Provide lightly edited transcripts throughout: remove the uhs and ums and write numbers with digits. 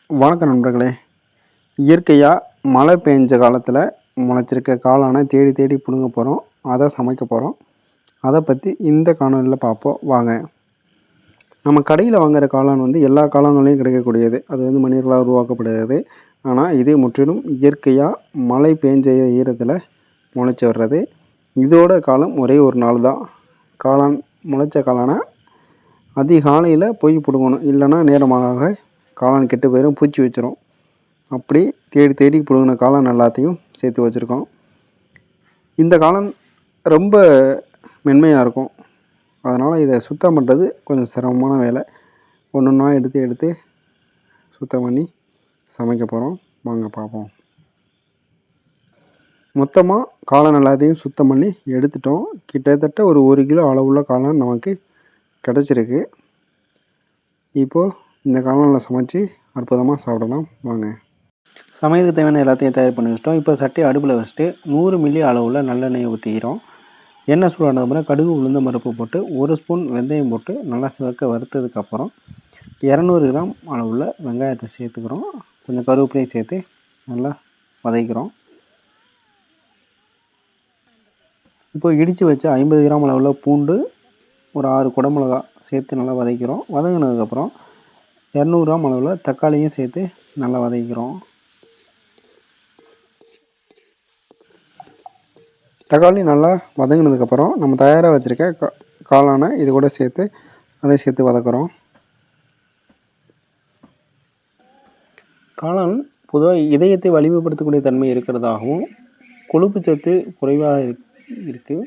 வணக்கம் நண்பர்களே. இயற்கையாக மழை பெஞ்ச காலத்தில் முளைச்சிருக்க காளானை தேடி தேடி பிடுங்க போகிறோம். அதை சமைக்க போகிறோம். அதை பற்றி இந்த காணொலியில் பார்ப்போம் வாங்க. நம்ம கடையில் வாங்குகிற காளான் எல்லா காலங்களையும் கிடைக்கக்கூடியது. அது மனிதர்களால் உருவாக்கப்படுகிறது. ஆனால் இது முற்றிலும் இயற்கையாக மழை பெஞ்ச ஈரத்தில் முளைச்சி வர்றது. இதோட காலம் ஒரே ஒரு நாள் தான். காளான் முளைச்ச காளானை அதிகாலையில் போய் பிடுங்கணும். இல்லைன்னா நேரமாக காளான் கெட்டு போயிடும், பூச்சி வச்சிரும். அப்படி தேடி தேடி பிடுங்கின காளான் எல்லாத்தையும் சேர்த்து வச்சுருக்கோம். இந்த காளான் ரொம்ப மென்மையாக இருக்கும். அதனால் இதை சுத்தம் பண்ணுறது கொஞ்சம் சிரமமான வேலை. ஒன்று ஒன்றா எடுத்து சுத்தம் பண்ணி சமைக்க போகிறோம். வாங்க பார்ப்போம். மொத்தமாக காளான் எல்லாத்தையும் சுத்தம் பண்ணி எடுத்துட்டோம். கிட்டத்தட்ட ஒரு 1 கிலோ அளவுள்ள காளான் நமக்கு கிடச்சிருக்கு. இப்போது இந்த காளானில் சமைச்சு அற்புதமாக சாப்பிடலாம் வாங்க. சமையலுக்கு தேவையான எல்லாத்தையும் தயார் பண்ணி வச்சிட்டோம். இப்போ சட்டி அடுப்பில் வச்சுட்டு 100 மில்லி அளவில் நல்லெண்ணெயை ஊற்றிக்கிறோம். எண்ணெய் சூடானது அப்புறம் கடுகு உளுந்த பருப்பு போட்டு 1 ஸ்பூன் வெந்தயம் போட்டு நல்லா சிவக்க வறுத்ததுக்கப்புறம் 200 கிராம் அளவில் வெங்காயத்தை சேர்த்துக்கிறோம். கொஞ்சம் கருவேப்பிலையும் சேர்த்து நல்லா வதக்கிறோம். இப்போ இடித்து வச்ச 50 கிராம் அளவில் பூண்டு, ஒரு 6 குடமிளகா சேர்த்து நல்லா வதக்கிறோம். வதங்கினதுக்கப்புறம் 200 கிராம் அளவில் தக்காளியும் சேர்த்து நல்லா வதக்கிறோம். தக்காளி நல்லா வதங்கினதுக்கப்புறம் நம்ம தயாராக வச்சுருக்க காளானை இது கூட சேர்த்து அதை சேர்த்து வதக்குறோம். காளான் பொதுவாக இதயத்தை வலிமைப்படுத்தக்கூடிய தன்மை இருக்கிறதாகவும் கொழுப்பு சத்து குறைவாக இருக்குது.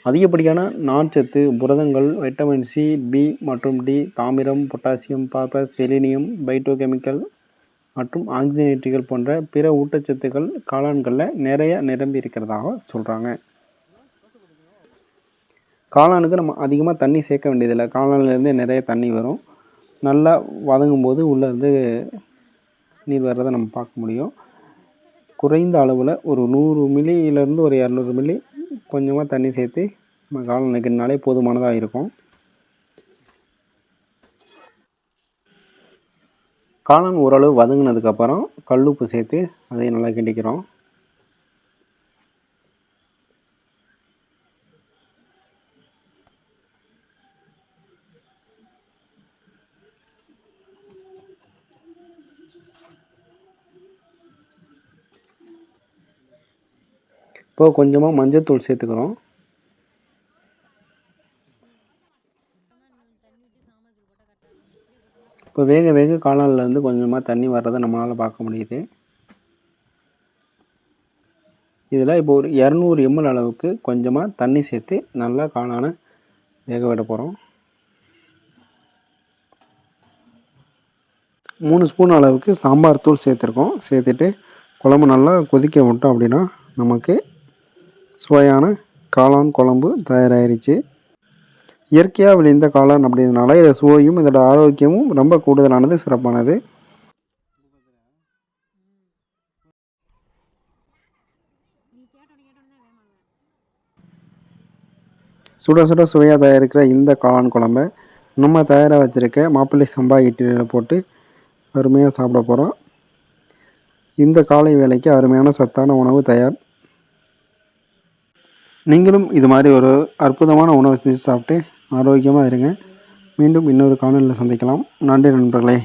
அதிகப்படியான நார்ச்சத்து, புரதங்கள், வைட்டமின் சி, பி மற்றும் டி, தாமிரம், பொட்டாசியம், பாஸ்பரஸ், செலினியம், பைட்டோகெமிக்கல் மற்றும் ஆக்சிஜனேற்றிகள் போன்ற பிற ஊட்டச்சத்துக்கள் காளான்களில் நிறைய நிரம்பி இருக்கிறதாக சொல்கிறாங்க. காளானுக்கு நம்ம அதிகமாக தண்ணி சேர்க்க வேண்டியதில்லை. காளான்லேருந்து நிறைய தண்ணி வரும். நல்லா வதங்கும் போது உள்ளேருந்து நீர் வர்றதை நம்ம பார்க்க முடியும். குறைந்த அளவில் ஒரு 100 மில்லியிலேருந்து ஒரு 200 மில்லி கொஞ்சமாக தண்ணி சேர்த்து நம்ம காளான் வைக்கிறதுனாலே போதுமானதாக இருக்கும். காளான் ஓரளவு வதங்கினதுக்கப்புறம் கல்லுப்பு சேர்த்து அதையும் நல்லா கிண்டிக்கிறோம். இப்போ கொஞ்சமாக மஞ்சள்தூள் சேர்த்துக்கிறோம். இப்போ வேக காளான்லேருந்து கொஞ்சமாக தண்ணி வர்றதை நம்மளால் பார்க்க முடியுது. இதில் இப்போ ஒரு 200 ml அளவுக்கு கொஞ்சமாக தண்ணி சேர்த்து நல்லா காளானை வேக விட போகிறோம். 3 ஸ்பூன் அளவுக்கு சாம்பார் தூள் சேர்த்துருக்கோம். சேர்த்துட்டு குழம்பு நல்லா கொதிக்க விட்டோம் அப்படின்னா நமக்கு சுவையான காளான் குழம்பு தயாராகிருச்சு. இயற்கையாக விளைந்த காளான் அப்படின்றதுனால இதை சுவையும் இதோட ஆரோக்கியமும் ரொம்ப கூடுதலானது, சிறப்பானது. சுட சுட சுவையாக தயாரிக்கிற இந்த காளான் குழம்பை நம்ம தயாராக வச்சுருக்க மாப்பிள்ளை சம்பா இட்லியில் போட்டு அருமையாக சாப்பிட போகிறோம். இந்த காலை வேளைக்கு அருமையான சத்தான உணவு தயார். நீங்களும் இது மாதிரி ஒரு அற்புதமான உணவை செஞ்சு சாப்பிட்டு ஆரோக்கியமாக இருங்க. மீண்டும் இன்னொரு காணொலியில் சந்திக்கலாம். நன்றி நண்பர்களே.